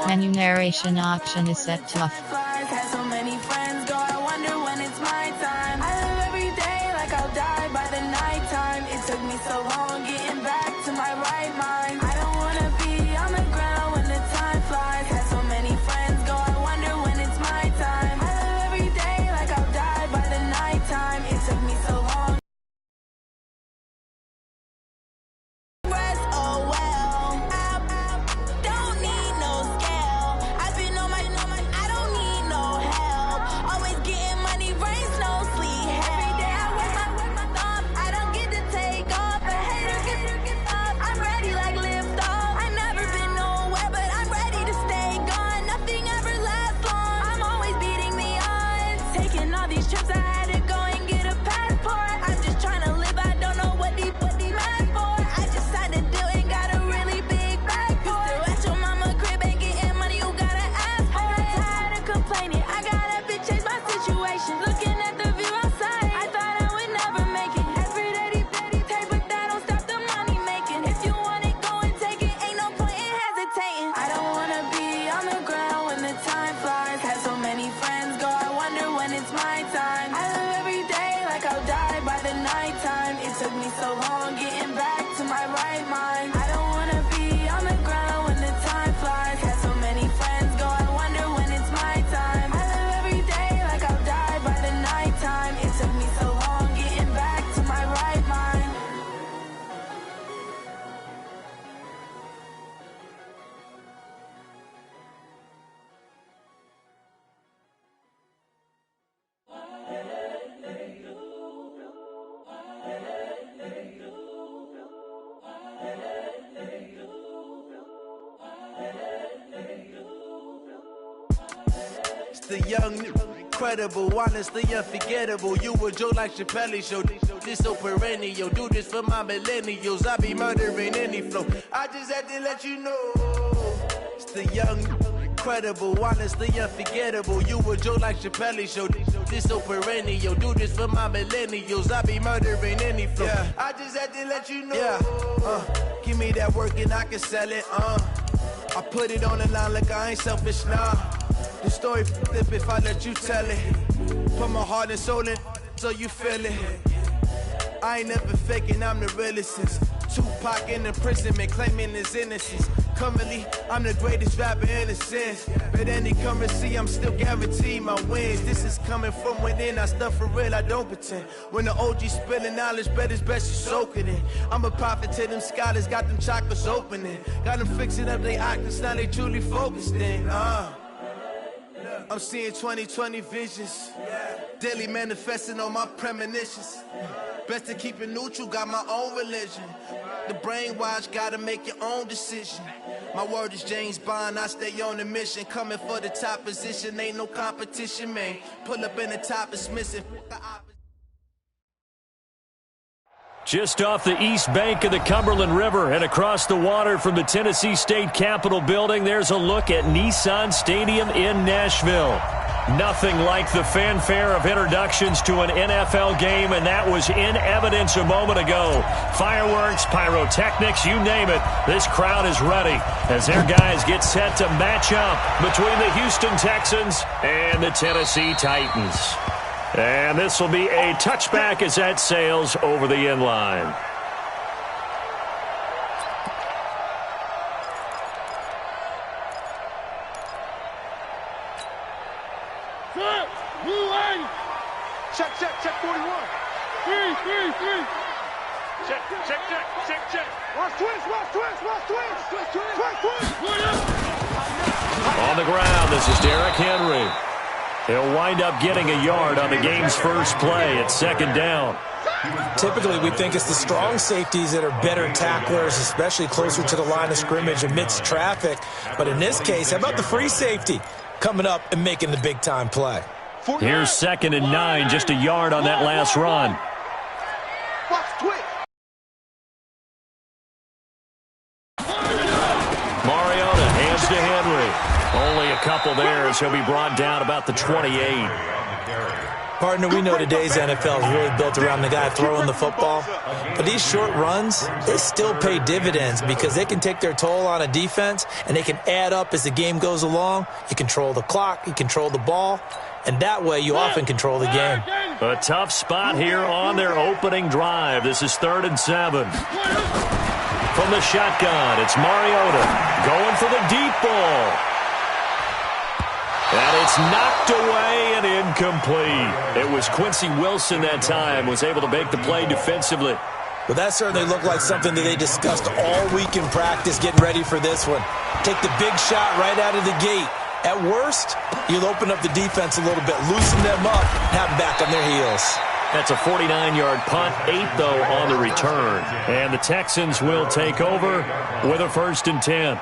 Menu narration option is set to off. Had so many friends go, I wonder when it's my time. I live every day like I'll die by the nighttime. It took me so long getting back to my right mind. I don't wanna be on the ground when the time flies. Had so many friends go, I wonder when it's my time. I live every day like I'll die by the nighttime. It took me so long. Rest, oh well. Don't need no scale. I've been on my, I don't need no help. Always getting money, rains, no sleep. Every day I work my thumb. I don't get to take off. A hater gets off. I'm ready like lift off. I never been nowhere, but I'm ready to stay gone. Nothing ever lasts long. I'm always beating the odds. Taking all these trips, I had to go and get a passport. I'm just trying to live. I don't know what the mad for. I just signed a deal and got a really big bag for it. Still at your mama crib and getting money, you gotta ask for it. Tired of complaining, I gotta bitch change my situation. Looking at the view outside, I thought I would never make it. Every day, take, but that don't stop the money making. If you want it, go and take it. Ain't no point in hesitating. I don't wanna be on the ground when the time flies. Had so many friends go, I wonder when it's my time. I live every day like I'll die by the nighttime. It took me so long getting back to my right mind. I don't wanna be on the ground when the time flies. Had so many friends go, I wonder when it's my time. I live every day like I'll die by the nighttime. It took me so long getting back to my right mind. It's the young, incredible, honestly unforgettable. You a joke like Chappelle show. This so perennial. Do this for my millennials. I be murdering any flow. I just had to let you know. It's the young, incredible, honestly unforgettable. You a joke like Chappelle show. This so perennial. Do this for my millennials. I be murdering any flow. Yeah. I just had to let you know. Yeah. Give me that work and I can sell it. I put it on the line like I ain't selfish now. The story flip if I let you tell it. Put my heart and soul in so you feel it. I ain't never faking, I'm the realest since Tupac in imprisonment, claiming his innocence. Currently, I'm the greatest rapper in a sense. But any currency, I'm still guaranteed my wins. This is coming from within, I stuff for real, I don't pretend. When the OG spilling knowledge, bet it's best you soak it in. I'm a prophet to them scholars, got them chakras opening. Got them fixing up their octaves, now they truly focused in. I'm seeing 2020 visions. Daily manifesting on my premonitions. Best to keep it neutral, got my own religion. The brainwash, gotta make your own decision. My word is James Bond, I stay on a mission. Coming for the top position, ain't no competition, man. Pull up in the top, it's missing. Just off the east bank of the Cumberland River and across the water from the Tennessee State Capitol building, there's a look at Nissan Stadium in Nashville. Nothing like the fanfare of introductions to an NFL game, and that was in evidence a moment ago. Fireworks, pyrotechnics, you name it. This crowd is ready as their guys get set to match up between the Houston Texans and the Tennessee Titans. And this will be a touchback as that sails over the end line. Check 41. Three. Check. Watch twist. On the ground, this is Derrick Henry. He'll wind up getting a yard on the game's first play at second down. Typically, we think it's the strong safeties that are better tacklers, especially closer to the line of scrimmage amidst traffic. But in this case, how about the free safety coming up and making the big-time play? Here's 2nd and 9, just a yard on that last run. Mariota hands to Henry. Only a couple there as he'll be brought down about the 28. Partner, we know today's NFL is really built around the guy throwing the football. But these short runs, they still pay dividends because they can take their toll on a defense, and they can add up as the game goes along. You control the clock, you control the ball, and that way you often control the game. A tough spot here on their opening drive. This is 3rd and 7. From the shotgun, it's Mariota going for the deep ball. And it's knocked away and incomplete. It was Quincy Wilson that time, was able to make the play defensively. Well, that certainly looked like something that they discussed all week in practice getting ready for this one. Take the big shot right out of the gate. At worst, you'll open up the defense a little bit, loosen them up, and have them back on their heels. That's a 49-yard punt, 8, though, on the return. And the Texans will take over with a 1st and 10.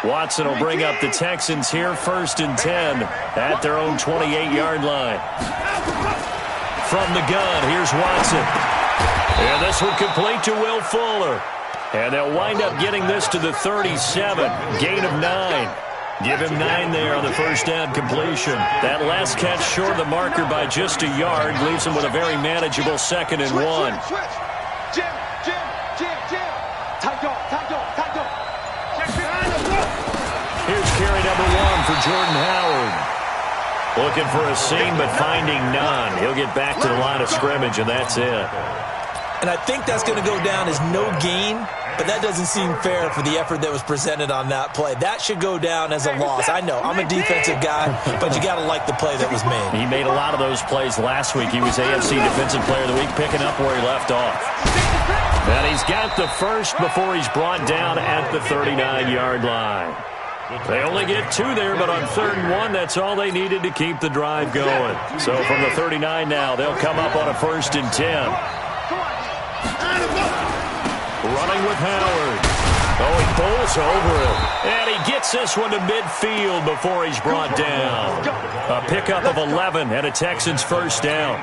Watson will bring up the Texans here, 1st and 10 at their own 28-yard line. From the gun, here's Watson. And this one complete to Will Fuller. And they'll wind up getting this to the 37, gain of 9. Give him 9 there on the 1st down completion. That last catch short of the marker by just a yard leaves him with a very manageable 2nd and 1. Jim. Tight dog. Check behind the block. Here's carry number 1 for Jordan Howard. Looking for a seam, but finding none. He'll get back to the line of scrimmage, and that's it. And I think that's going to go down as no gain, but that doesn't seem fair for the effort that was presented on that play. That should go down as a loss. I know, I'm a defensive guy, but you got to like the play that was made. He made a lot of those plays last week. He was AFC Defensive Player of the Week, picking up where he left off. And he's got the first before he's brought down at the 39-yard line. They only get 2 there, but on 3rd and 1, that's all they needed to keep the drive going. So from the 39 now, they'll come up on a 1st and 10. Running with Howard. Oh, he pulls over it. And he gets this one to midfield before he's brought down. A pickup of 11 and a Texans 1st down.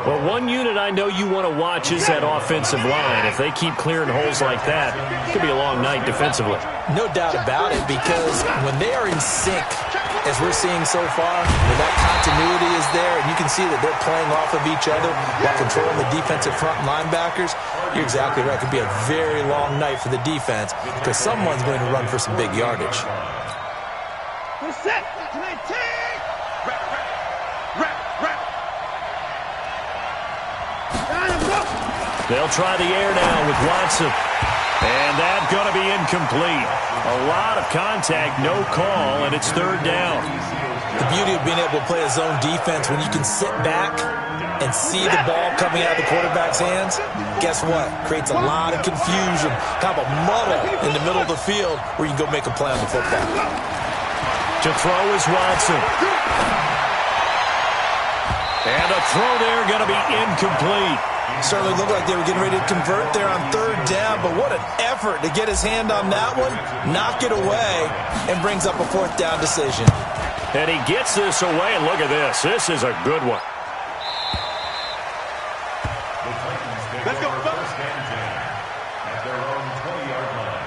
Well, one unit I know you want to watch is that offensive line. If they keep clearing holes like that, it could be a long night defensively. No doubt about it, because when they are in sync, as we're seeing so far, when that continuity is there, and you can see that they're playing off of each other while controlling the defensive front linebackers, you're exactly right. It could be a very long night for the defense because someone's going to run for some big yardage. We're set. Can I take? Rap. They'll try the air now with Watson. And that's going to be incomplete. A lot of contact, no call, and it's 3rd down. The beauty of being able to play a zone defense when you can sit back and see the ball coming out of the quarterback's hands, guess what? Creates a lot of confusion, kind of a muddle in the middle of the field where you can go make a play on the football. To throw is Watson. And a throw there going to be incomplete. Certainly looked like they were getting ready to convert there on 3rd down, but what an effort to get his hand on that one, knock it away, and brings up a 4th down decision. And he gets this away, and look at this. This is a good one. Let's go, fellas. At their own 20-yard line.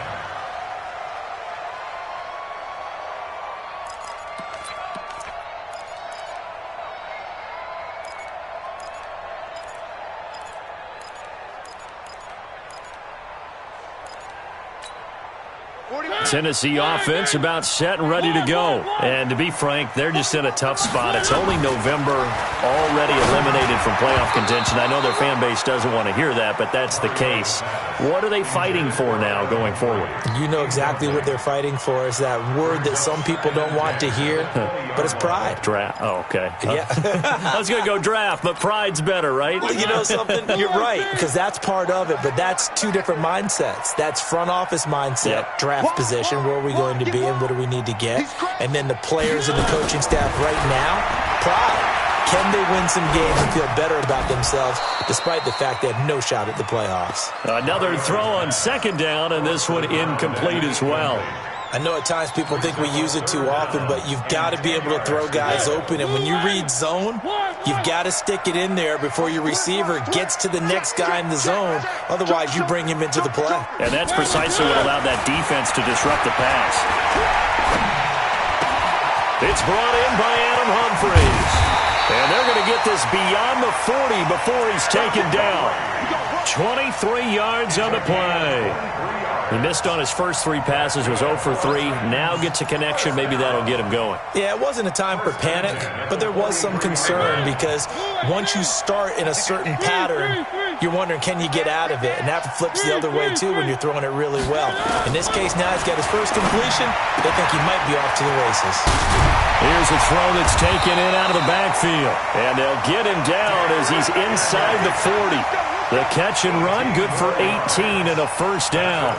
Tennessee offense about set and ready to go. And to be frank, they're just in a tough spot. It's only November, already eliminated from playoff contention. I know their fan base doesn't want to hear that, but that's the case. What are they fighting for now going forward? You know exactly what they're fighting for. Is that word that some people don't want to hear, but it's pride. Draft. Oh, okay. Yeah. I was going to go draft, but pride's better, right? You know something? You're right, because that's part of it, but that's 2 different mindsets. That's front office mindset, draft position, where are we going to be and what do we need to get? And then the players and the coaching staff right now, pride. Can they win some games and feel better about themselves despite the fact they have no shot at the playoffs? Another throw on 2nd down, and this one incomplete as well. I know at times people think we use it too often, but you've got to be able to throw guys open. And when you read zone, you've got to stick it in there before your receiver gets to the next guy in the zone. Otherwise, you bring him into the play. And that's precisely what allowed that defense to disrupt the pass. It's brought in by Adam Humphries. And they're going to get this beyond the 40 before he's taken down. 23 yards on the play. He missed on his first 3 passes, was 0 for 3. Now gets a connection. Maybe that'll get him going. Yeah, it wasn't a time for panic, but there was some concern because once you start in a certain pattern, you're wondering, can you get out of it? And that flips the other way, too, when you're throwing it really well. In this case, now he's got his first completion. They think he might be off to the races. Here's a throw that's taken in out of the backfield. And they'll get him down as he's inside the 40. The catch and run, good for 18 and a first down.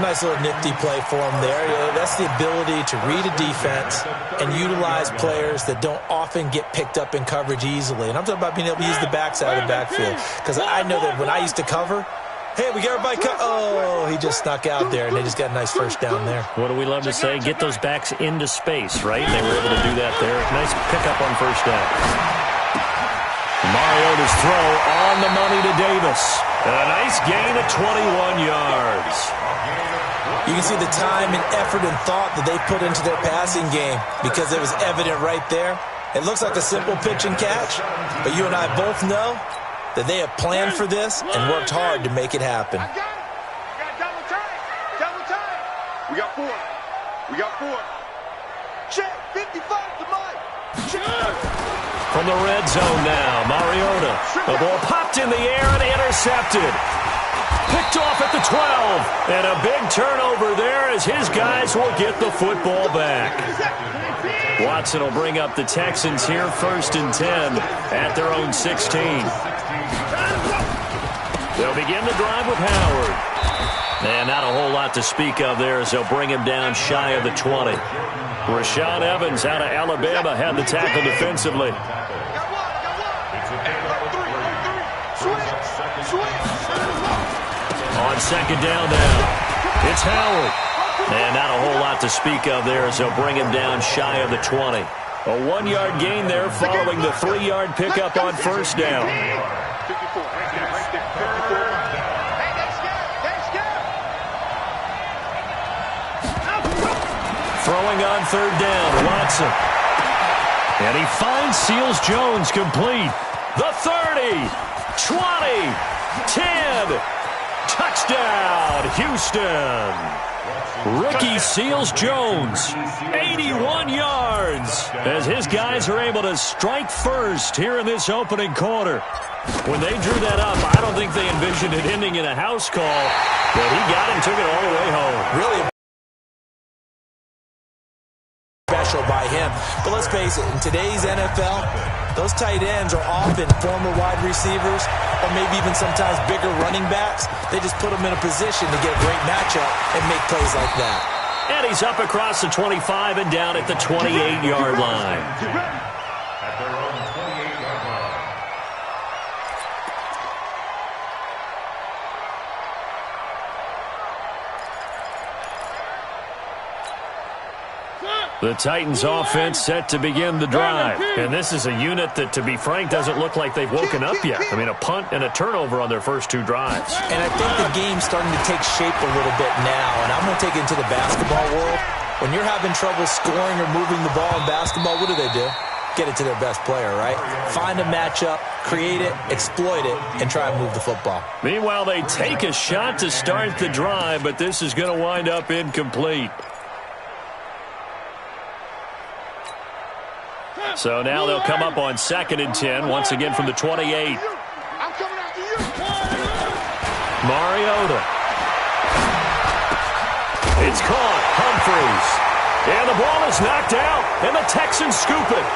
Nice little nifty play for him there. Yeah, that's the ability to read a defense and utilize players that don't often get picked up in coverage easily. And I'm talking about being able to use the backside of the backfield. Because I know that when I used to cover, hey, we got everybody oh, he just snuck out there, and they just got a nice first down there. What do we love to say? Get those backs into space, right? And they were able to do that there. Nice pickup on first down. Mariota's throw on the money to Davis. A nice gain of 21 yards. You can see the time and effort and thought that they put into their passing game because it was evident right there. It looks like a simple pitch and catch, but you and I both know that they have planned for this and worked hard to make it happen. I got it. I got double time. Double time. We got 4. We got 4. Check. 55 to Mike. Check. From the red zone now, Mariota. The ball popped in the air and intercepted. Picked off at the 12. And a big turnover there as his guys will get the football back. Watson will bring up the Texans here, 1st and 10 at their own 16. They'll begin the drive with Howard. And not a whole lot to speak of there as they'll bring him down shy of the 20. Rashaan Evans out of Alabama had the tackle defensively. On second down now, it's Howard. And not a whole lot to speak of there as they'll bring him down shy of the 20. A 1-yard gain there following the 3-yard pickup on first down. Throwing on third down, Watson. And he finds Seals-Jones complete. The 30, 20, 10. Touchdown, Houston. Rookie Seals-Jones, 81 yards, as his guys are able to strike first here in this opening quarter. When they drew that up, I don't think they envisioned it ending in a house call, but he got it and took it all the way home. Really special by him. But let's face it, in today's NFL, those tight ends are often former wide receivers or maybe even sometimes bigger running backs. They just put them in a position to get a great matchup and make plays like that. And he's up across the 25 and down at the 28-yard line. At their own 28-yard line. The Titans offense set to begin the drive. And this is a unit that, to be frank, doesn't look like they've woken up yet. I mean, a punt and a turnover on their first 2 drives. And I think the game's starting to take shape a little bit now. And I'm going to take it into the basketball world. When you're having trouble scoring or moving the ball in basketball, what do? Get it to their best player, right? Find a matchup, create it, exploit it, and try and move the football. Meanwhile, they take a shot to start the drive, but this is going to wind up incomplete. So now they'll come up on 2nd and 10, once again from the 28. Mariota. It's caught. Humphreys. And the ball is knocked out, and the Texans scoop it.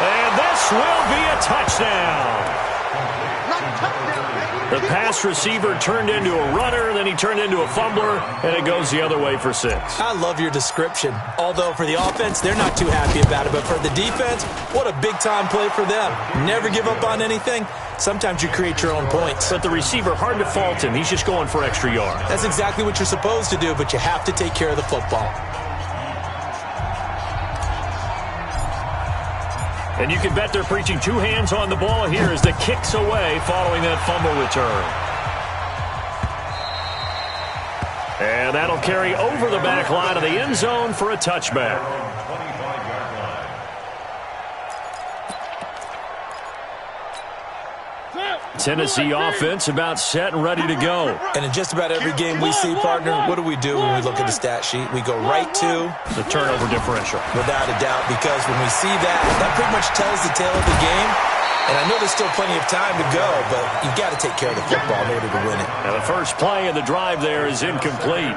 And this will be a touchdown. The pass receiver turned into a runner, then he turned into a fumbler, and it goes the other way for 6. I love your description. Although for the offense, they're not too happy about it. But for the defense, what a big-time play for them. Never give up on anything. Sometimes you create your own points. But the receiver, hard to fault him. He's just going for extra yards. That's exactly what you're supposed to do, but you have to take care of the football. And you can bet they're preaching 2 hands on the ball here as the kick's away following that fumble return. And that'll carry over the back line of the end zone for a touchback. Tennessee offense about set and ready to go. And in just about every game we see, partner, what do we do when we look at the stat sheet? We go right to the turnover differential. Without a doubt, because when we see that pretty much tells the tale of the game. And I know there's still plenty of time to go, but you've got to take care of the football in order to win it. Now the first play of the drive there is incomplete.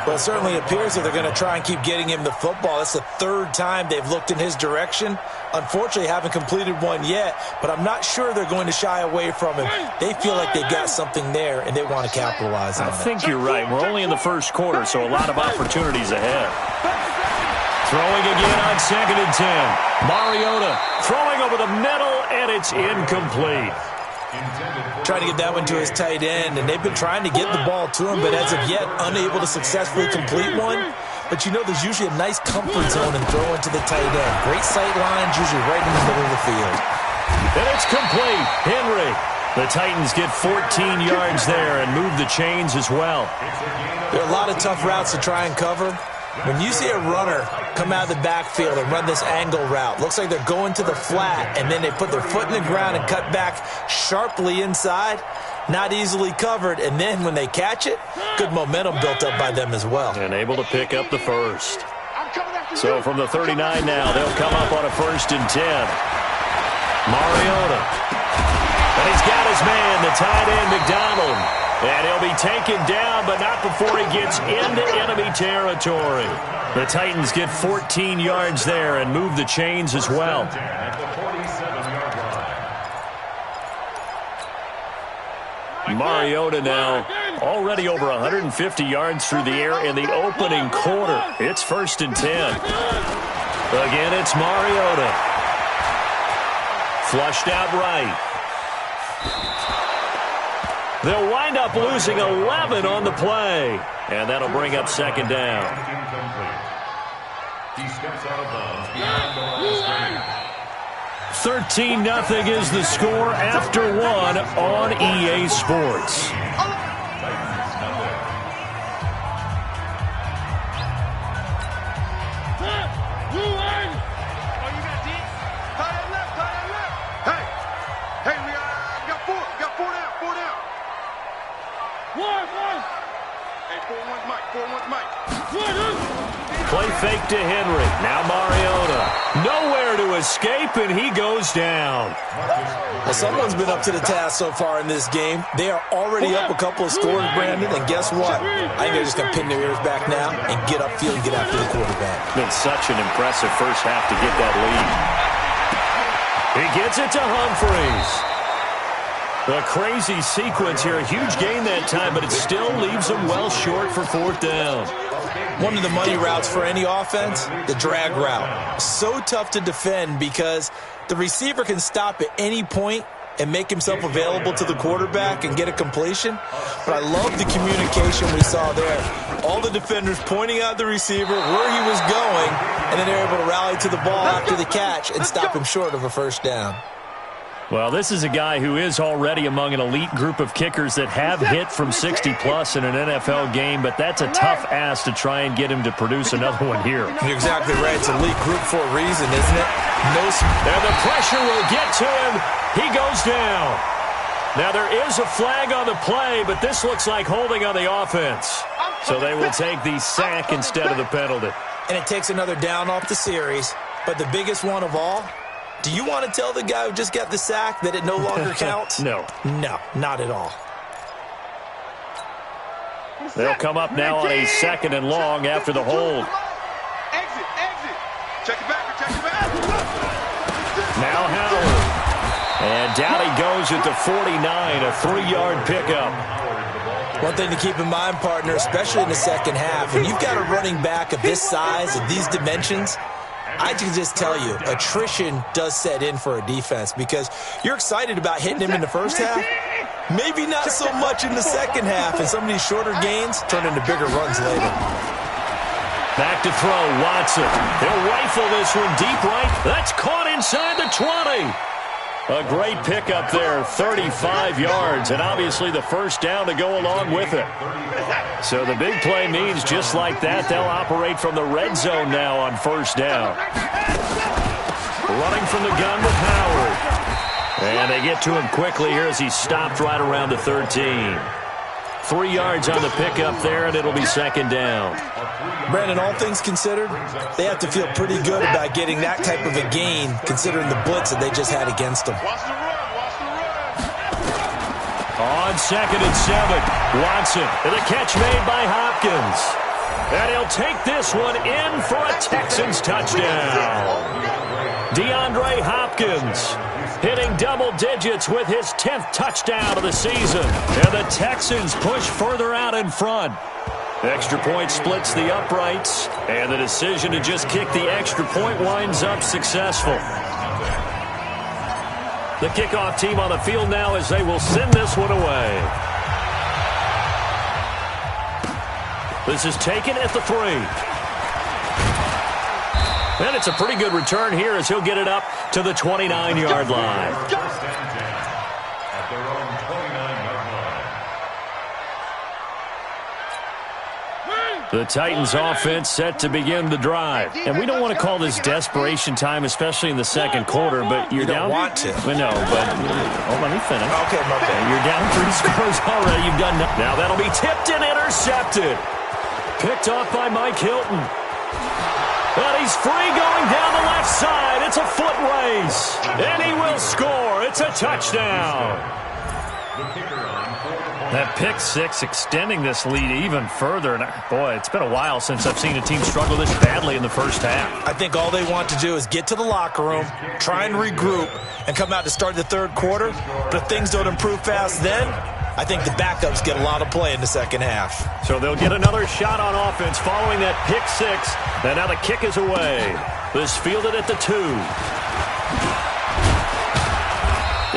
Well, it certainly appears that they're going to try and keep getting him the football. That's the third time they've looked in his direction. Unfortunately, haven't completed one yet, but I'm not sure they're going to shy away from him. They feel like they've got something there, and they want to capitalize on it. I think you're right. We're only in the first quarter, so a lot of opportunities ahead. Throwing again on 2nd and 10. Mariota throwing over the middle, and it's incomplete. Trying to get that one to his tight end, and they've been trying to get the ball to him, but as of yet, unable to successfully complete one. But you know there's usually a nice comfort zone in throwing to the tight end. Great sight lines, usually right in the middle of the field. And it's complete. Henry. The Titans get 14 yards there and move the chains as well. There are a lot of tough routes to try and cover. When you see a runner come out of the backfield and run this angle route, looks like they're going to the flat, and then they put their foot in the ground and cut back sharply inside, not easily covered, and then when they catch it, good momentum built up by them as well. And able to pick up the first. So from the 39 now, they'll come up on a 1st and 10. Mariota. And he's got his man, the tight end, McDonald. And he'll be taken down, but not before he gets into enemy territory. The Titans get 14 yards there and move the chains as well. Mariota now already over 150 yards through the air in the opening quarter. It's 1st and 10. Again, it's Mariota. Flushed out right. They'll wind up losing 11 on the play. And that'll bring up 2nd down. He steps out of bounds beyond the line of scrimmage. 13-0 is the score after 1 on EA Sports. Play fake to Henry. Now Mariota. Nowhere to escape, and he goes down. Well, someone's been up to the task so far in this game. They are already up a couple of scores, Brandon, and guess what? I think they're just going to pin their ears back now and get upfield and get after the quarterback. Been such an impressive first half to get that lead. He gets it to Humphreys. A crazy sequence here. A huge gain that time, but it still leaves them well short for 4th down. One of the money routes for any offense, the drag route. So tough to defend because the receiver can stop at any point and make himself available to the quarterback and get a completion. But I love the communication we saw there. All the defenders pointing out the receiver, where he was going, and then they're able to rally to the ball after the catch and stop him short of a 1st down. Well, this is a guy who is already among an elite group of kickers that have hit from 60-plus in an NFL game, but that's a tough ask to try and get him to produce another one here. You're exactly right. It's an elite group for a reason, isn't it? And the pressure will get to him. He goes down. Now, there is a flag on the play, but this looks like holding on the offense. So they will take the sack instead of the penalty. And it takes another down off the series, but the biggest one of all, do you want to tell the guy who just got the sack that it no longer counts? No. No, not at all. They'll come up now on a 2nd and long after the hold. Exit. Check it back. Now Howard. And down he goes at the 49, a 3-yard pickup. One thing to keep in mind, partner, especially in the second half, when you've got a running back of this size, of these dimensions, I can just tell you, attrition does set in for a defense because you're excited about hitting him in the first half. Maybe not so much in the second half, and some of these shorter gains turn into bigger runs later. Back to throw, Watson. He'll rifle this one deep right. That's caught inside the 20. A great pickup there, 35 yards, and obviously the 1st down to go along with it. So the big play means just like that, they'll operate from the red zone now on 1st down. Running from the gun with Howard. And they get to him quickly here as he's stopped right around the 13. 3 yards on the pickup there, and it'll be second down. Brandon, all things considered, they have to feel pretty good about getting that type of a gain, considering the blitz that they just had against them. On 2nd and 7, Watson, and the catch made by Hopkins. And he'll take this one in for a Texans touchdown. DeAndre Hopkins hitting double digits with his 10th touchdown of the season. And the Texans push further out in front. Extra point splits the uprights, and the decision to just kick the extra point winds up successful. The kickoff team on the field now as they will send this one away. This is taken at the 3. And it's a pretty good return here as he'll get it up to the 29-yard line. At their own 29-yard line. The Titans offense set to begin the drive. And we don't want to call this desperation time, especially in the second quarter, but you're down. You don't want to. Well, no, but let me finish. Okay, my bad. You're down 3 scores already. You've done nothing. Now that'll be tipped and intercepted. Picked off by Mike Hilton. But he's free going down the left side. It's a foot race. And he will score. It's a touchdown. That pick six extending this lead even further. And boy, it's been a while since I've seen a team struggle this badly in the first half. I think all they want to do is get to the locker room, try and regroup, and come out to start the third quarter. But if things don't improve fast then, I think the backups get a lot of play in the second half. So they'll get another shot on offense following that pick six. And now the kick is away. This fielded at the 2.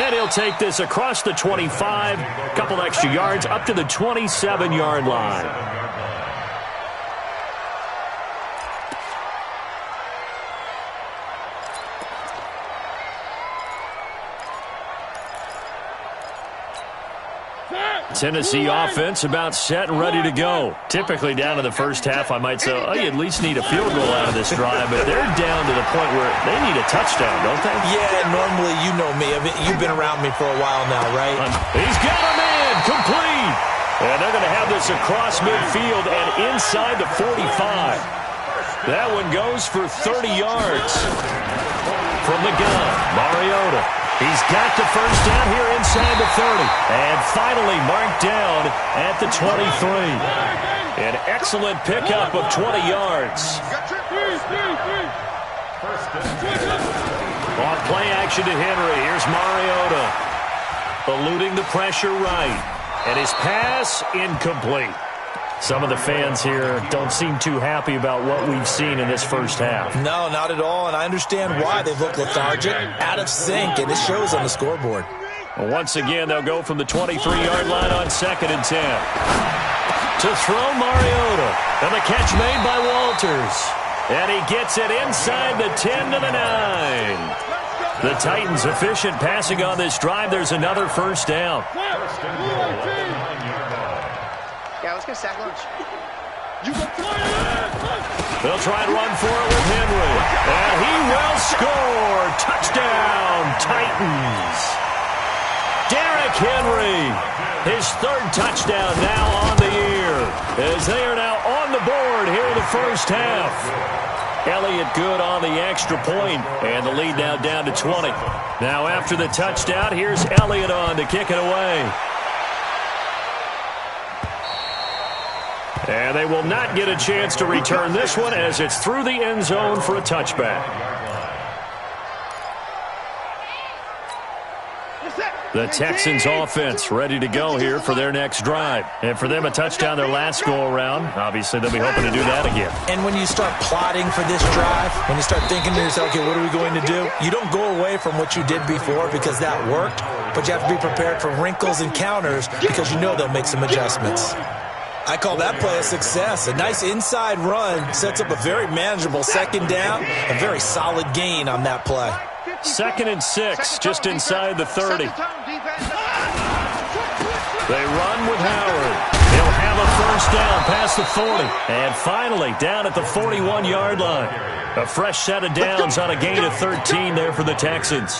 And he'll take this across the 25. Couple extra yards up to the 27-yard line. Tennessee offense about set and ready to go. Typically down in the first half, I might say, oh, you at least need a field goal out of this drive, but they're down to the point where they need a touchdown, don't they? Yeah, normally, you know me. You've been around me for a while now, right? He's got a man, complete. And they're going to have this across midfield and inside the 45. That one goes for 30 yards. From the gun, Mariota. He's got the first down here inside the 30. And finally marked down at the 23. An excellent pickup of 20 yards. On play action to Henry. Here's Mariota. Eluding the pressure right. And his pass incomplete. Some of the fans here don't seem too happy about what we've seen in this first half. No, not at all, and I understand why they look lethargic, out of sync, and it shows on the scoreboard. Well, once again, they'll go from the 23-yard line on 2nd and 10. To throw Mariota, and the catch made by Walters. And he gets it inside the 10 to the 9. The Titans efficient passing on this drive. There's another first down. Yeah, let's get sack lunch. They'll try and run for it with Henry. And he will score. Touchdown, Titans. Derrick Henry, his 3rd touchdown now on the year, as they are now on the board here in the first half. Elliott good on the extra point, and the lead now down to 20. Now after the touchdown, here's Elliott on to kick it away. And they will not get a chance to return this one as it's through the end zone for a touchback. The Texans offense ready to go here for their next drive. And for them, a touchdown their last go-around. Obviously, they'll be hoping to do that again. And when you start plotting for this drive, when you start thinking to yourself, okay, what are we going to do? You don't go away from what you did before because that worked, but you have to be prepared for wrinkles and counters because you know they'll make some adjustments. I call that play a success. A nice inside run sets up a very manageable second down, a very solid gain on that play. 2nd and 6, just inside the 30. They run with Howard. He'll have a first down past the 40. And finally, down at the 41-yard line. A fresh set of downs on a gain of 13 there for the Texans.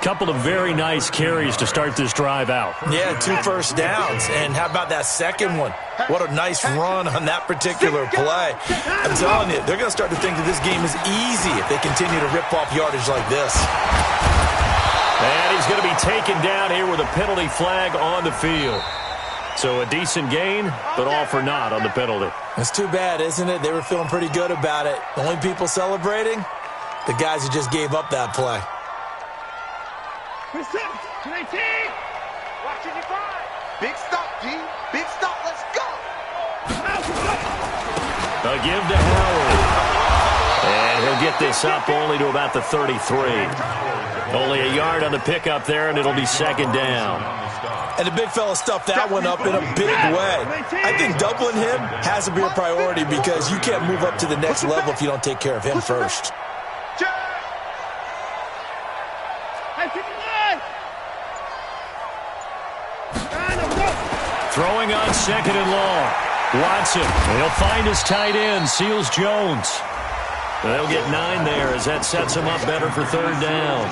Couple of very nice carries to start this drive out. Yeah, 2 first downs. And how about that second one? What a nice run on that particular play. I'm telling you, they're going to start to think that this game is easy if they continue to rip off yardage like this. And he's going to be taken down here with a penalty flag on the field. So a decent gain, but all for naught on the penalty. It's too bad, isn't it? They were feeling pretty good about it. The only people celebrating? The guys who just gave up that play. Watching you find. Big stop, D. Big stop. Let's go. A give to Howard. And he'll get this up only to about the 33. Only a yard on the pickup there, and it'll be second down. And the big fella stuffed that one up in a big way. I think doubling him has to be a priority because you can't move up to the next level if you don't take care of him first. Throwing on second and long. Watson, he'll find his tight end, Seals Jones. They'll get 9 there as that sets him up better for third down.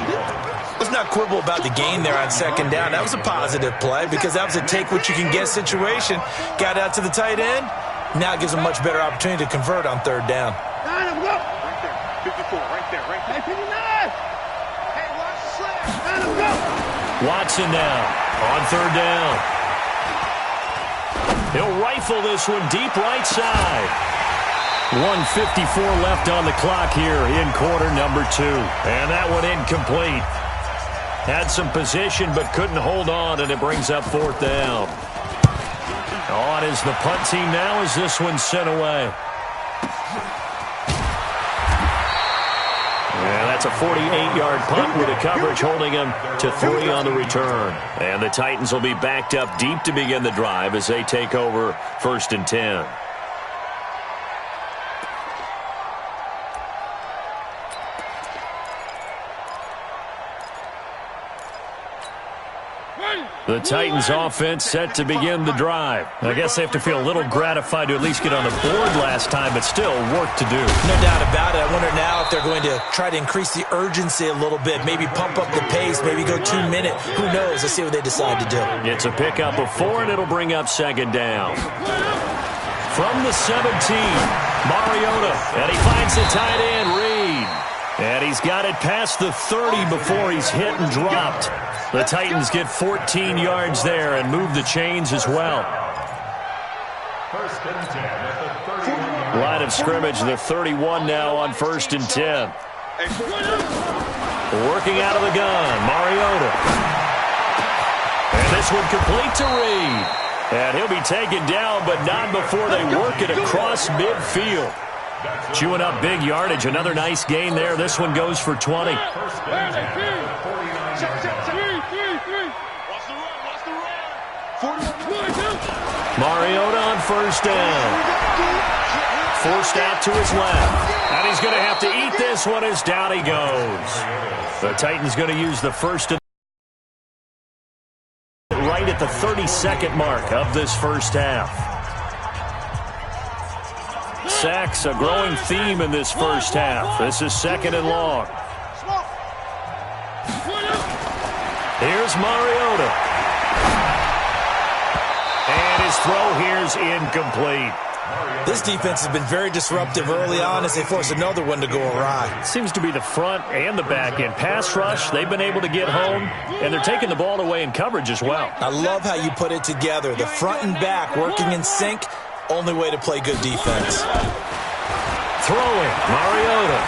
Let's not quibble about the gain there on second down. That was a positive play because that was a take-what-you-can-get situation. Got out to the tight end. Now it gives him a much better opportunity to convert on third down. Right there. 54, right there. Hey, 59. Hey, watch the slab. Watson now on third down. He'll rifle this one deep right side. 1:54 left on the clock here in quarter number 2. And that one incomplete. Had some position but couldn't hold on, and it brings up fourth down. On is the punt team now as this one's sent away. And that's a 48-yard punt with a coverage holding him to 3 on the return. And the Titans will be backed up deep to begin the drive as they take over first and 10. The Titans offense set to begin the drive. I guess they have to feel a little gratified to at least get on the board last time, but still work to do. No doubt about it. I wonder now if they're going to try to increase the urgency a little bit, maybe pump up the pace, maybe go 2 minute. Who knows? Let's see what they decide to do. It's a pickup of 4, and it'll bring up second down. From the 17, Mariota, and he finds the tight end, Reed. And he's got it past the 30 before he's hit and dropped. The Titans get 14 yards there and move the chains as well. First and 10 at the 31. Line of scrimmage, the 31 now on first and 10. Working out of the gun, Mariota. And this one complete to Reed. And he'll be taken down, but not before they work it across midfield. Chewing up big yardage. Another nice gain there. This one goes for 20. Mariota on first down. Forced out to his left. And he's going to have to eat this one as down he goes. The Titans going to use the first and right at the 32nd mark of this first half. Sacks, a growing theme in this first half. This is second and long. Here's Mariota. And his throw here's incomplete. This defense has been very disruptive early on as they force another one to go awry. Seems to be the front and the back end. Pass rush, they've been able to get home, and they're taking the ball away in coverage as well. I love how you put it together. The front and back working in sync. Only way to play good defense. Throwing, Mariota.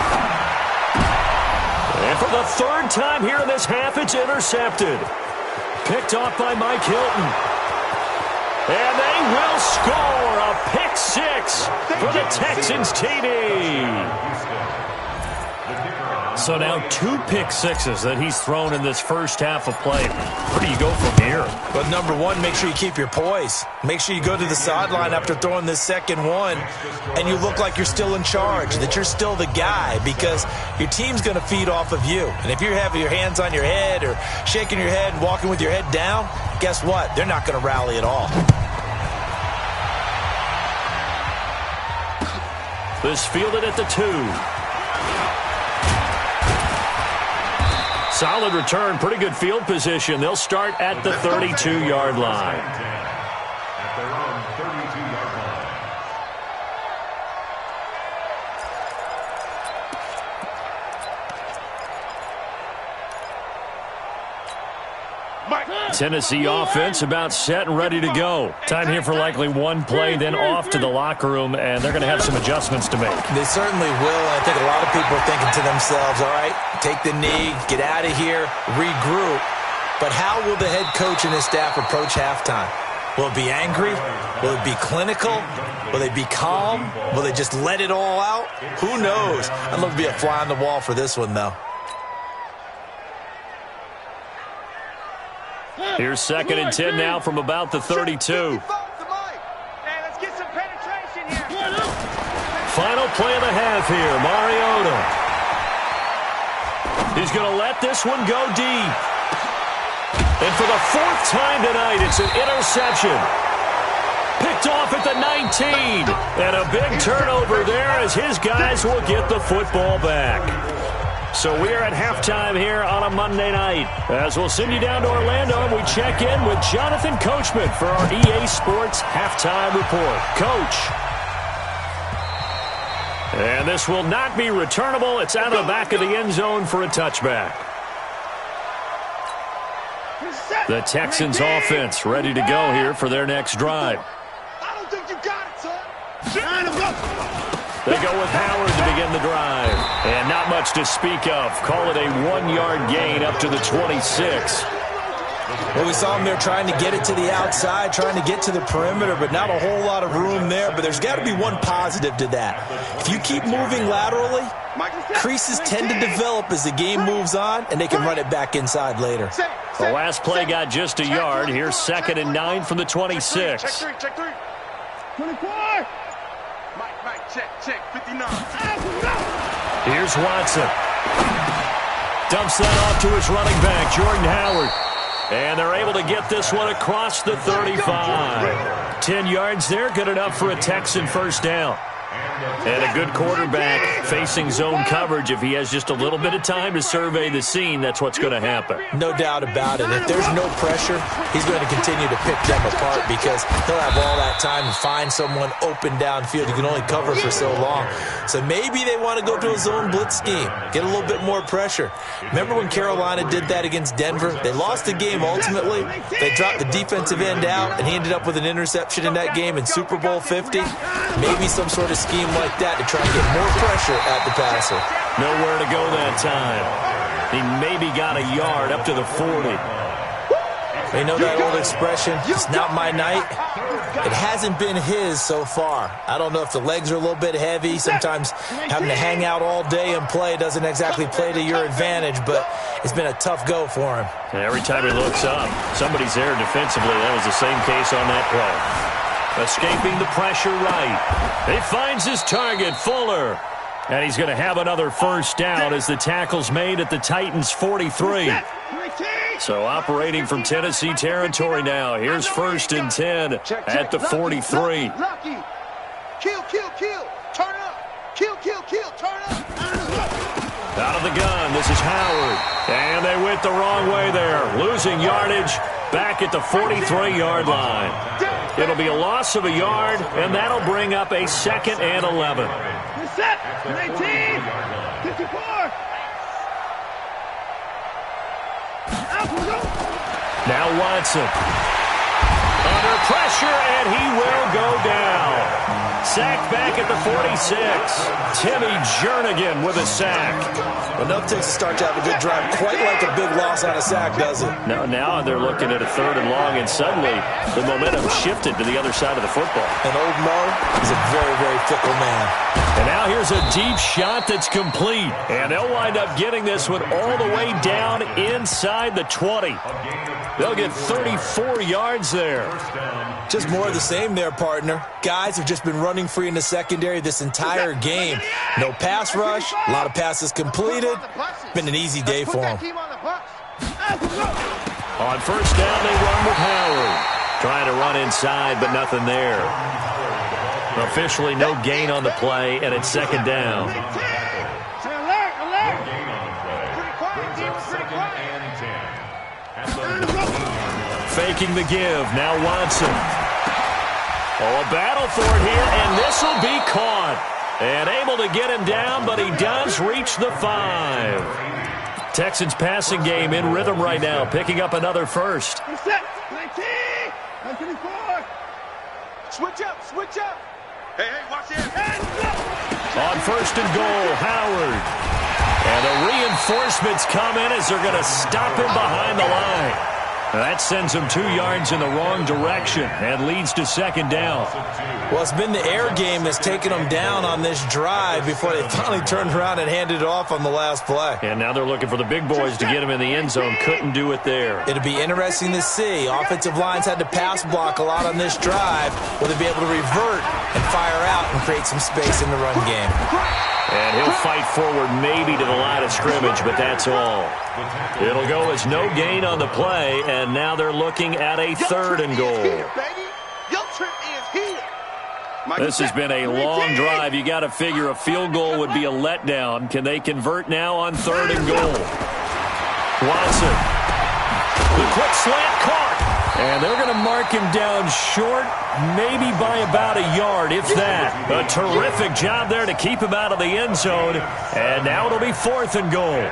And for the third time here in this half, it's intercepted. Picked off by Mike Hilton. And they will score a pick six for the Texans TD. So now 2 pick sixes that he's thrown in this first half of play. Where do you go from here? But number one, make sure you keep your poise. Make sure you go to the sideline after throwing this second one, and you look like you're still in charge, that you're still the guy, because your team's going to feed off of you. And if you're having your hands on your head or shaking your head and walking with your head down, guess what? They're not going to rally at all. This fielded at the 2. Solid return, pretty good field position. They'll start at the 32-yard line. At their own 32-yard line. Tennessee offense about set and ready to go. Time here for likely one play, then off to the locker room, and they're going to have some adjustments to make. They certainly will. I think a lot of people are thinking to themselves, all right, take the knee, get out of here, regroup. But how will the head coach and his staff approach halftime? Will it be angry? Will it be clinical? Will they be calm? Will they just let it all out? Who knows? I'd love to be a fly on the wall for this one, though. Here's 2nd and 10 now from about the 32. Hey, let's get some penetration here. Final play of the half here, Mariota. He's going to let this one go deep. And for the 4th time tonight, it's an interception. Picked off at the 19. And a big turnover there as his guys will get the football back. So we are at halftime here on a Monday night. As we'll send you down to Orlando, and we check in with Jonathan Coachman for our EA Sports Halftime Report. Coach. And this will not be returnable. It's out of the back of the end zone for a touchback. The Texans offense ready to go here for their next drive. I don't think you got it, son. They go with Howard to begin the drive. And not much to speak of. Call it a 1-yard gain up to the 26. Well, we saw him there trying to get it to the outside, trying to get to the perimeter, but not a whole lot of room there. But there's got to be one positive to that. If you keep moving laterally, creases tend to develop as the game moves on, and they can run it back inside later. The last play got just a yard. Here's 2nd and 9 from the 26. Check 3. 24. Mike, check, 59. Here's Watson. Dumps that off to his running back, Jordan Howard. And they're able to get this one across the 35. 10 yards there, good enough for a Texan first down. And a good quarterback facing zone coverage. If he has just a little bit of time to survey the scene, that's what's going to happen. No doubt about it. If there's no pressure, he's going to continue to pick them apart because he'll have all that time to find someone open downfield. You can only cover for so long. So maybe they want to go to a zone blitz scheme, get a little bit more pressure. Remember when Carolina did that against Denver? They lost the game ultimately. They dropped the defensive end out, and he ended up with an interception in that game in Super Bowl 50. Maybe some sort of scheme like that to try and get more pressure at the passer. Nowhere to go that time. He maybe got a yard up to the 40. You know that old expression, it's not my night? It hasn't been his so far. I don't know if the legs are a little bit heavy. Sometimes having to hang out all day and play doesn't exactly play to your advantage, but it's been a tough go for him. Every time he looks up, somebody's there defensively. That was the same case on that play. Escaping the pressure right. He finds his target, Fuller. And he's going to have another first down as the tackle's made at the Titans' 43. So operating from Tennessee territory now. Here's 1st and 10 at the 43. Kill. Turn up. Kill. Turn up. Out of the gun, this is Howard. And they went the wrong way there. Losing yardage back at the 43-yard line. It'll be a loss of a yard, and that'll bring up a 2nd and 11. Set. 19. 54. Now Watson. Under pressure, and he will go down. Sacked back at the 46. Timmy Jernigan with a sack. Enough to start to have a good drive. Quite like a big loss on a sack, does it? Now they're looking at a 3rd and long, and suddenly the momentum shifted to the other side of the football. And old Mo is a very, very fickle man. And now here's a deep shot that's complete. And they'll wind up getting this one all the way down inside the 20. They'll get 34 yards there. Just more of the same there, partner. Guys have just been running free in the secondary this entire game. No pass rush, a lot of passes completed. Been an easy day for them. On first down, they run with Howard. Trying to run inside, but nothing there. Officially no gain on the play, and it's 2nd down. Alert. Pretty quiet. faking the give. Now Watson. Oh, a battle for it here, and this will be caught. And able to get him down, but he does reach the 5. Texans passing game in rhythm right now, picking up another first. Set. 19. 124. Switch up. Switch up. Hey, watch it. On first and goal, Howard. And the reinforcements come in as they're going to stop him behind the line. That sends him 2 yards in the wrong direction and leads to second down. Well, it's been the air game that's taken them down on this drive before they finally turned around and handed it off on the last play. And now they're looking for the big boys to get him in the end zone. Couldn't do it there. It'll be interesting to see. Offensive lines had to pass block a lot on this drive. Will they be able to revert and fire out and create some space in the run game? And he'll fight forward maybe to the line of scrimmage, but that's all. It'll go as no gain on the play, and now they're looking at a third and goal. This has been a long drive. You got to figure a field goal would be a letdown. Can they convert now on third and goal? Watson. The quick slant caught. And they're going to mark him down short, maybe by about a yard, if that. A terrific job there to keep him out of the end zone. And now it'll be fourth and goal.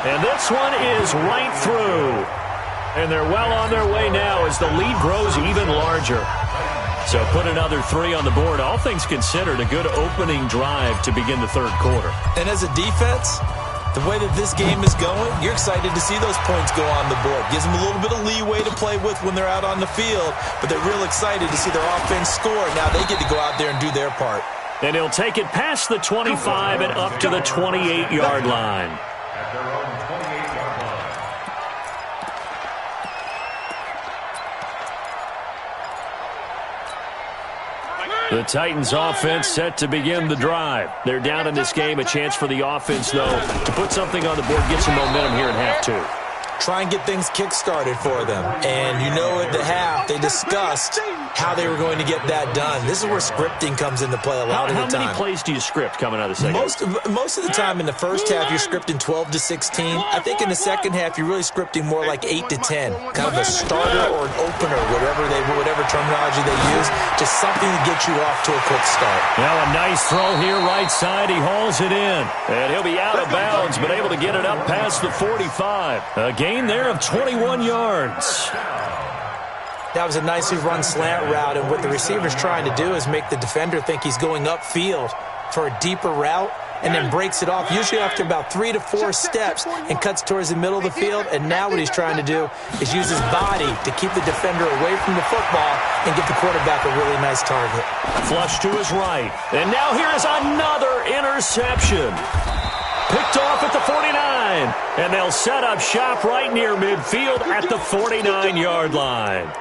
And this one is right through. And they're well on their way now as the lead grows even larger. So put another 3 on the board. All things considered, a good opening drive to begin the third quarter. And as a defense, the way that this game is going, you're excited to see those points go on the board. Gives them a little bit of leeway to play with when they're out on the field, but they're real excited to see their offense score. Now they get to go out there and do their part. And he'll take it past the 25 and up to the 28-yard line. At their own 28-yard line. The Titans offense set to begin the drive. They're down in this game. A chance for the offense, though, to put something on the board, get some momentum here in half 2. Try and get things kick-started for them. And you know at the half, they discussed how they were going to get that done. This is where scripting comes into play a lot of the time. How many plays do you script coming out of the second? Most of the time in the first half, you're scripting 12 to 16. I think in the second half, you're really scripting more like 8 to 10. Kind of a starter or an opener, whatever terminology they use. Just something to get you off to a quick start. Now a nice throw here, right side. He hauls it in. And he'll be out of bounds, but able to get it up past the 45. A gain there of 21 yards. That was a nicely run slant route, and what the receiver's trying to do is make the defender think he's going upfield for a deeper route, and then breaks it off, usually after about 3 to 4 steps, and cuts towards the middle of the field. And now what he's trying to do is use his body to keep the defender away from the football and give the quarterback a really nice target. Flush to his right. And now here's another interception. Picked off at the 49. And they'll set up shop right near midfield at the 49-yard line.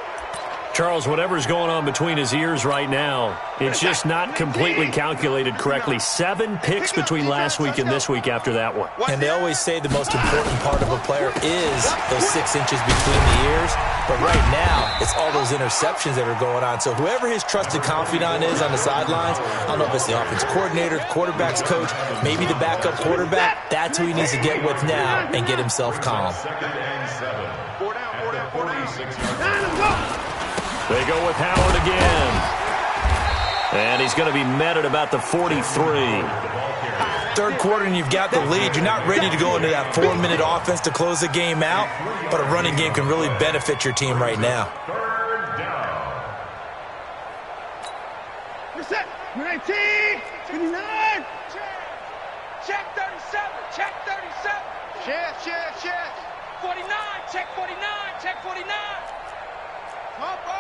Charles, whatever's going on between his ears right now, it's just not completely calculated correctly. 7 picks between last week and this week after that one. And they always say the most important part of a player is those 6 inches between the ears. But right now, it's all those interceptions that are going on. So whoever his trusted confidant is on the sidelines, I don't know if it's the offense coordinator, the quarterback's coach, maybe the backup quarterback, that's who he needs to get with now and get himself calm. Second and 7. At the 46-yard line. They go with Howard again. And he's going to be met at about the 43. Third quarter and you've got the lead. You're not ready to go into that 4-minute offense to close the game out, but a running game can really benefit your team right now. Third down. Reset. 19. 29. Check 37. Check 37. Check. 49. Check 49. Check 49. Hopper!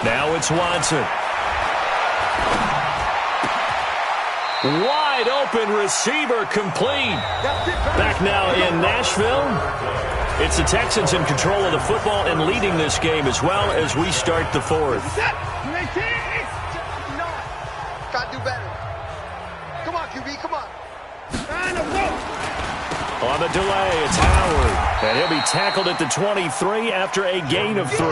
Now it's Watson. Wide open receiver complete. Back now in Nashville. It's the Texans in control of the football and leading this game as well as we start the fourth. Gotta do better. Come on, QB, come on. On the delay, it's Howard. And he'll be tackled at the 23 after a gain of 3.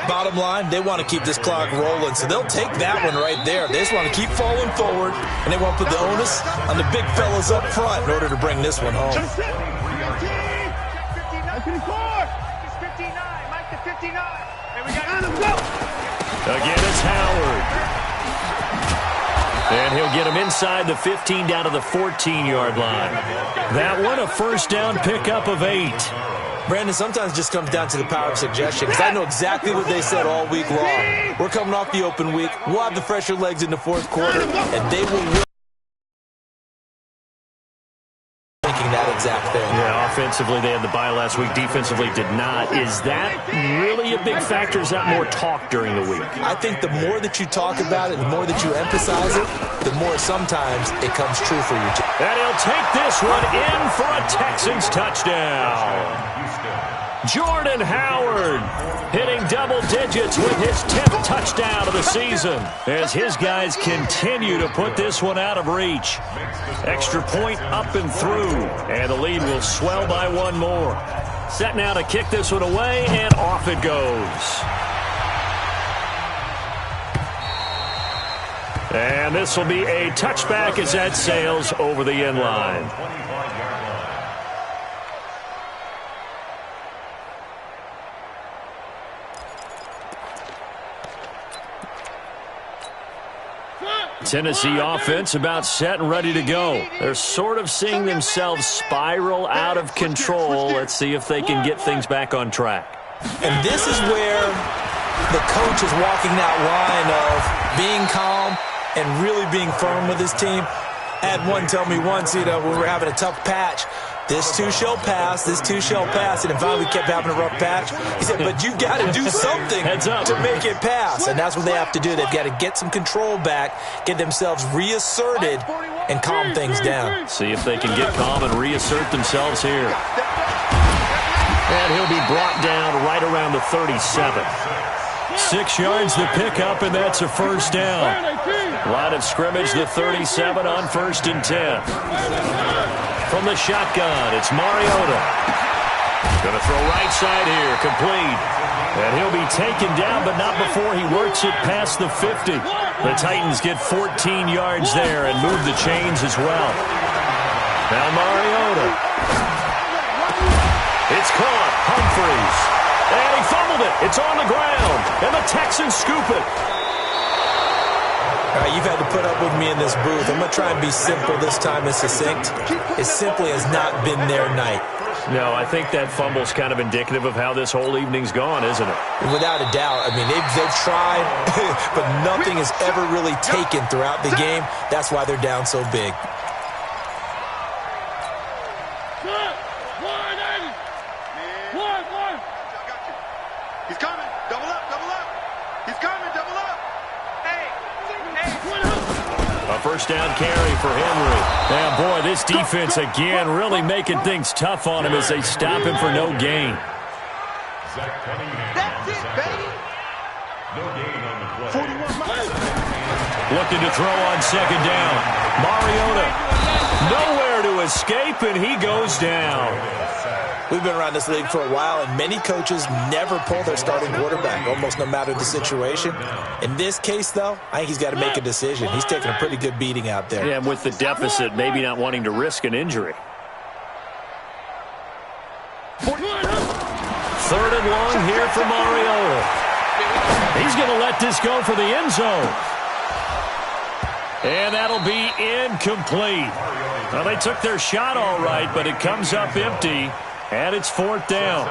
Bottom line, they want to keep this clock rolling, so they'll take that one right there. They just want to keep falling forward, and they want to put the onus on the big fellas up front in order to bring this one home. Again, it's Howard. And he'll get him inside the 15 down to the 14-yard line. That one, a first down pickup of 8. Brandon, sometimes it just comes down to the power of suggestion, because I know exactly what they said all week long. We're coming off the open week. We'll have the fresher legs in the fourth quarter, and they will win. Thinking that exact thing. Yeah, offensively, they had the bye last week. Defensively, did not. Is that really a big factor? Is that more talk during the week? I think the more that you talk about it, the more that you emphasize it, the more sometimes it comes true for you. And he'll take this one in for a Texans touchdown. Jordan Howard hitting double digits with his 10th touchdown of the season as his guys continue to put this one out of reach. Extra point up and through, and the lead will swell by one more. Set now to kick this one away, and off it goes. And this will be a touchback as that sails over the end line. Tennessee offense about set and ready to go. They're sort of seeing themselves spiral out of control. Let's see if they can get things back on track. And this is where the coach is walking that line of being calm and really being firm with his team. I had one tell me once, when we were having a tough patch, this too shall pass, this too shall pass. And then finally we kept having a rough patch. He said, but you've got to do something to make it pass. And that's what they have to do. They've got to get some control back, get themselves reasserted, and calm things down. See if they can get calm and reassert themselves here. And he'll be brought down right around the 37. 6 yards to pick up, and that's a first down. Line of scrimmage, the 37 on 1st and 10. From the shotgun, it's Mariota. Going to throw right side here, complete. And he'll be taken down, but not before he works it past the 50. The Titans get 14 yards there and move the chains as well. Now Mariota. It's caught. Humphreys. And he fumbled it. It's on the ground. And the Texans scoop it. All right, you've had to put up with me in this booth. I'm going to try and be simple this time and succinct. It simply has not been their night. No, I think that fumble's kind of indicative of how this whole evening's gone, isn't it? Without a doubt. I mean, they've tried, but nothing is ever really taken throughout the game. That's why they're down so big. He's coming. Double up, double up. He's coming, double up. A first down carry for Henry. And boy, this defense again really making things tough on him as they stop him for no gain. That's it, baby. No gain on the play. Looking to throw on second down. Mariota nowhere to escape, and he goes down. We've been around this league for a while, and many coaches never pull their starting quarterback, almost no matter the situation. In this case, though, I think he's got to make a decision. He's taking a pretty good beating out there. Yeah, and with the deficit, maybe not wanting to risk an injury. 3rd and long here for Mariota. He's going to let this go for the end zone. And that'll be incomplete. Well, they took their shot all right, but it comes up empty. And it's 4th down.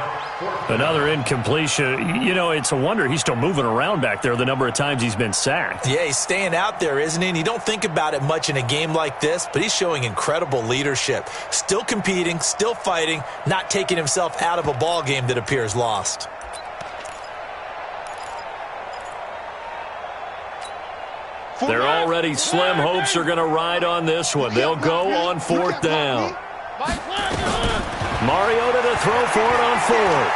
Another incompletion. You know, it's a wonder he's still moving around back there the number of times he's been sacked. Yeah, he's staying out there, isn't he? And you don't think about it much in a game like this, but he's showing incredible leadership. Still competing, still fighting, not taking himself out of a ball game that appears lost. They're already slim hopes are going to ride on this one. They'll go on 4th down. Mariota to throw for it on 4th.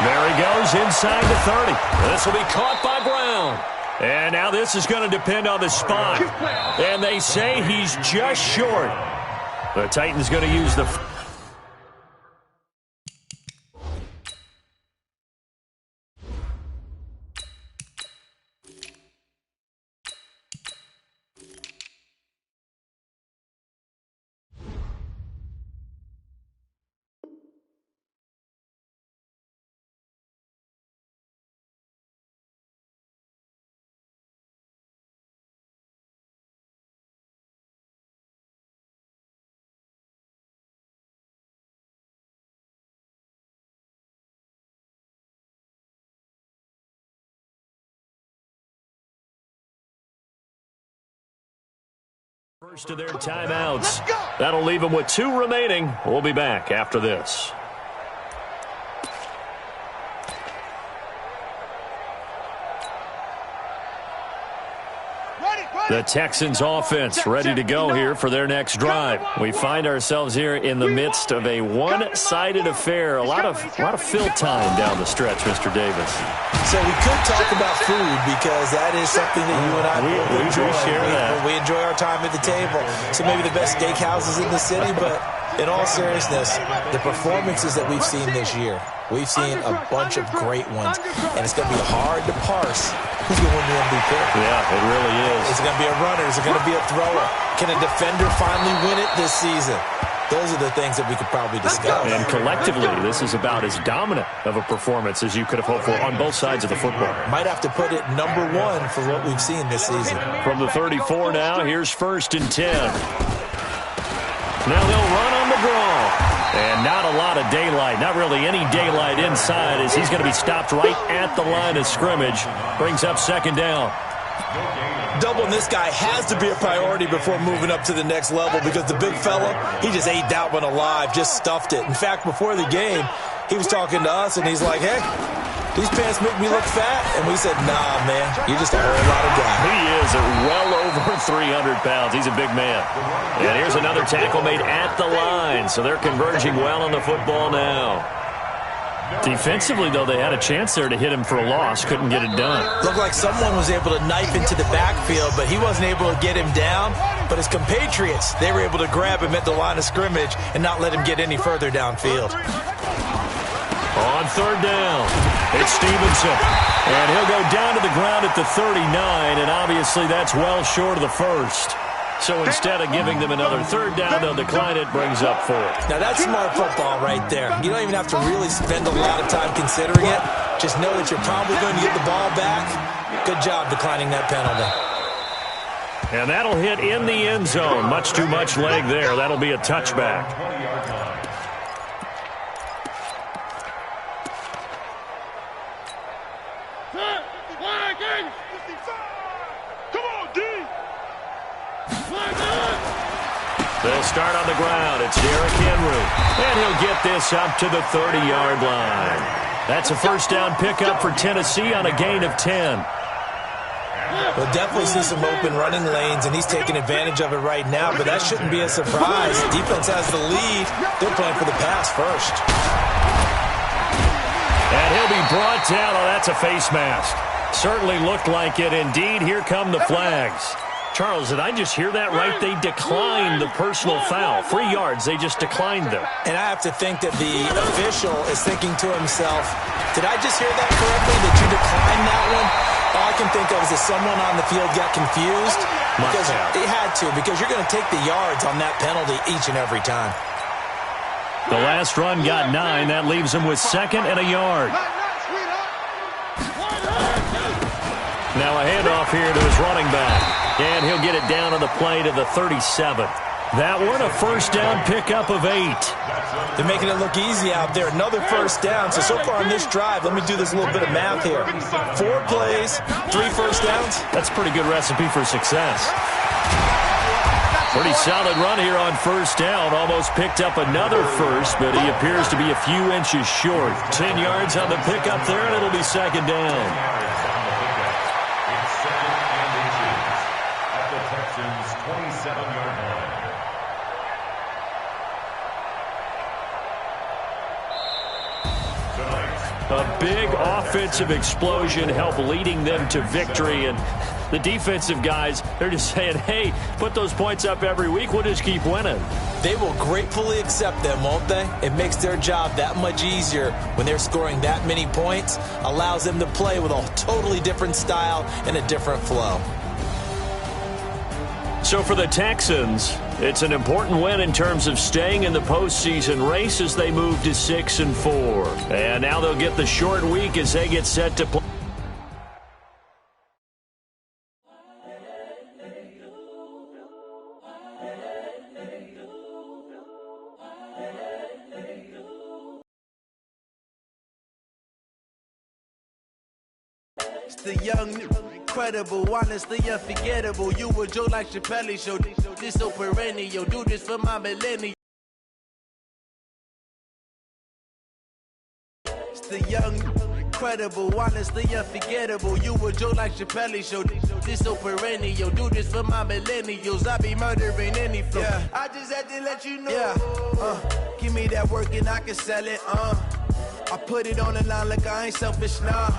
There he goes inside the 30. This will be caught by Brown. And now this is going to depend on the spot. And they say he's just short. The Titans going to use the First of their timeouts. That'll leave them with 2 remaining. We'll be back after this. The Texans offense ready to go here for their next drive. We find ourselves here in the midst of a one-sided affair. A lot of fill time down the stretch, Mr. Davis. So we could talk about food because that is something that you and I both enjoy. We enjoy our time at the table. So maybe the best steakhouses in the city, but in all seriousness, the performances that we've seen this year, we've seen a bunch of great ones, and it's going to be hard to parse who's going to win the MVP. Yeah, it really is. Is it going to be a runner? Is it going to be a thrower? Can a defender finally win it this season? Those are the things that we could probably discuss. And collectively, this is about as dominant of a performance as you could have hoped for on both sides of the football. Might have to put it number 1 for what we've seen this season. From the 34 now, here's 1st and 10. Now they'll run on the draw. And not a lot of daylight, not really any daylight inside as he's going to be stopped right at the line of scrimmage. Brings up 2nd down. Doubling this guy has to be a priority before moving up to the next level because the big fella, he just ate that one alive, just stuffed it. In fact, before the game, he was talking to us, and he's like, hey, these pants make me look fat. And we said, nah, man, you're just a whole lot of guy. He is well over 300 pounds. He's a big man. And here's another tackle made at the line. So they're converging well on the football now. Defensively, though, they had a chance there to hit him for a loss. Couldn't get it done. Looked like someone was able to knife into the backfield, but he wasn't able to get him down. But his compatriots, they were able to grab him at the line of scrimmage and not let him get any further downfield. On 3rd down, it's Stevenson. And he'll go down to the ground at the 39, and obviously that's well short of the first. So instead of giving them another 3rd down, they'll decline it, brings up 4th. Now that's smart football right there. You don't even have to really spend a lot of time considering it. Just know that you're probably going to get the ball back. Good job declining that penalty. And that'll hit in the end zone. Much too much leg there. That'll be a touchback. They'll start on the ground. It's Derrick Henry. And he'll get this up to the 30-yard line. That's a 1st down pickup for Tennessee on a gain of 10. We'll definitely see some open running lanes, and he's taking advantage of it right now, but that shouldn't be a surprise. Defense has the lead. They're playing for the pass first. And he'll be brought down. Oh, that's a face mask. Certainly looked like it. Indeed, here come the flags. Charles, did I just hear that right? They declined the personal foul. 3 yards, they just declined them. And I have to think that the official is thinking to himself, did I just hear that correctly, that you declined that one? All I can think of is that someone on the field got confused. Because he had to, because you're going to take the yards on that penalty each and every time. The last run got 9. That leaves him with 2nd and a yard. Now a handoff here to his running back. And he'll get it down on the play to the 37. That one a 1st down pickup of 8. They're making it look easy out there. Another 1st down. So far on this drive, let me do this little bit of math here. 4 plays, 3 1st downs. That's a pretty good recipe for success. Pretty solid run here on 1st down. Almost picked up another first, but he appears to be a few inches short. 10 yards on the pickup there, and it'll be 2nd down. A big offensive explosion helped leading them to victory. And the defensive guys, they're just saying, hey, put those points up every week. We'll just keep winning. They will gratefully accept them, won't they? It makes their job that much easier when they're scoring that many points. Allows them to play with a totally different style and a different flow. So for the Texans, it's an important win in terms of staying in the postseason race as they move to 6-4. And now they'll get the short week as they get set to play. It's the young incredible, honestly unforgettable. You a joke like Chappelle Show. This so perennial, do this for my millennial. It's the young, incredible, honestly unforgettable. You a joke like Chappelle Show. This so perennial, do this for my millennials. I be murdering any flow. Yeah. I just had to let you know. Yeah. Give me that work and I can sell it. I put it on the line like I ain't selfish, nah.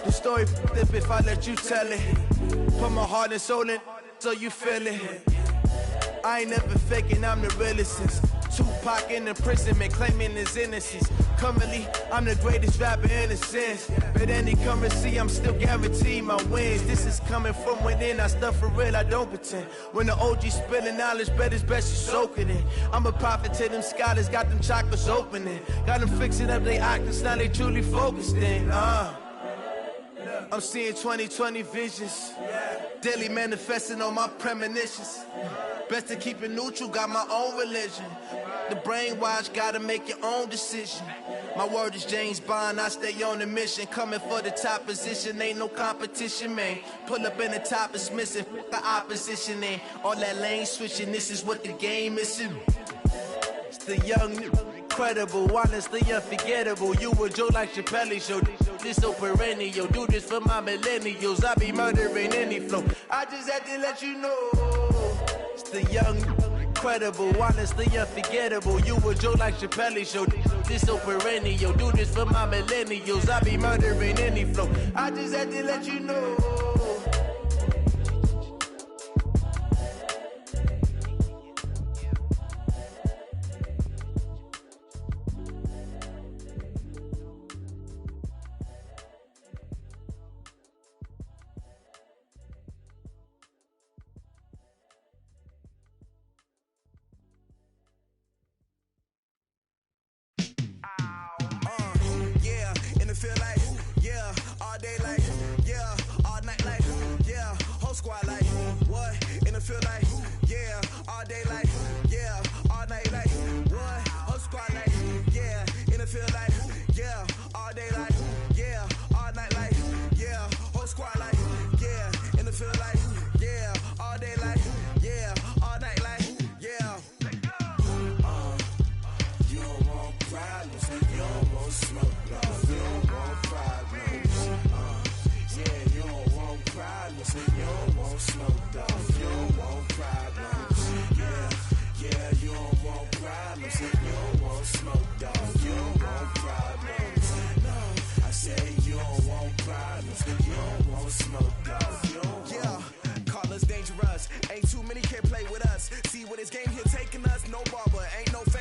The story flip if I let you tell it. Put my heart and soul in so you feel it. I ain't never faking, I'm the realest since Tupac in imprisonment, claiming his innocence. Currently, I'm the greatest rapper in a sense. But any currency, I'm still guaranteed my wins. This is coming from within, I stuff for real, I don't pretend. When the OG spilling knowledge, bet it's best you soak it in. I'm a prophet to them scholars, got them chakras opening. Got them fixing up their octaves, now they truly focused in. I'm seeing 2020 visions. Daily manifesting on my premonitions. Best to keep it neutral, got my own religion. The brainwash, gotta make your own decision. My word is James Bond, I stay on the mission. Coming for the top position, ain't no competition, man. Pull up in the top, it's missing, the opposition ain't. All that lane switching, this is what the game is. It's the young, incredible, honestly unforgettable. You a joke like Chappelle Show. This so perennial, do this for my millennials. I be murdering any flow. I just had to let you know. It's the young, incredible, honestly unforgettable. You a joke like Chappelle Show. This so perennial, do this for my millennials. I be murdering any flow. I just had to let you know. Feel like, yeah, all day like, yeah, all night like, yeah, whole squad like, what? In the field like, yeah, all day like, yeah, all night like, what? Whole squad like, yeah, in the field like, yeah, all day like, yeah, all night like, yeah, whole squad like, yeah, in the field like, yeah, all day like, yeah, all night like, yeah. You don't want problems, you don't want smoke, you don't want problems. Yeah, you don't want problems, you don't want smoke, dog. You don't want problems. Yeah, you don't want problems, you don't want smoke, dog. You don't want problems. No, I say you don't want problems, you don't want smoke, dog.